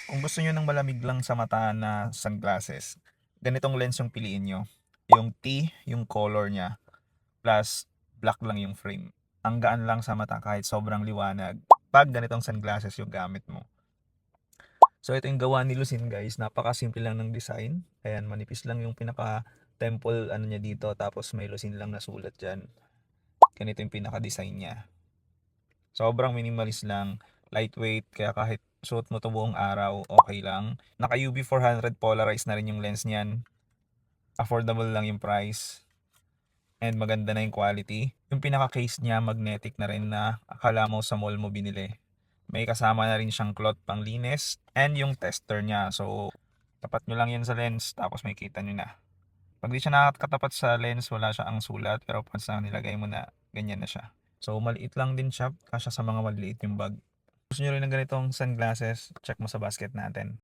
Kung gusto niyo ng malamig lang sa mata na sunglasses, ganitong lens yung piliin niyo. Yung T, yung color niya, plus black lang yung frame. Ang gaan lang sa mata kahit sobrang liwanag 'pag ganitong sunglasses yung gamit mo. So ito yung gawa ni Lucien guys, napakasimple lang ng design. Ayan, manipis lang yung pinaka-temple ano niya dito, tapos may Lucien lang na sulat diyan. Ganito yung pinaka-design niya. Sobrang minimalist lang, lightweight, kaya kahit suot mo 'to buong araw, okay lang. Naka-UV 400 polarized na rin yung lens niyan. Affordable lang yung price and maganda na yung quality. Yung pinaka-case niya magnetic na rin na akala mo sa mall mo binili. May kasama na rin siyang cloth panglinis and yung tester niya. So, tapat nyo lang yan sa lens tapos makikita nyo na. Pag di siya nakakatapat sa lens, wala siya ang sulat, pero pag sa nilagay mo na, ganyan na siya. So, maliit lang din siya, kasya sa mga maliit yung bag. Gusto nyo rin ng ganitong sunglasses, check mo sa basket natin.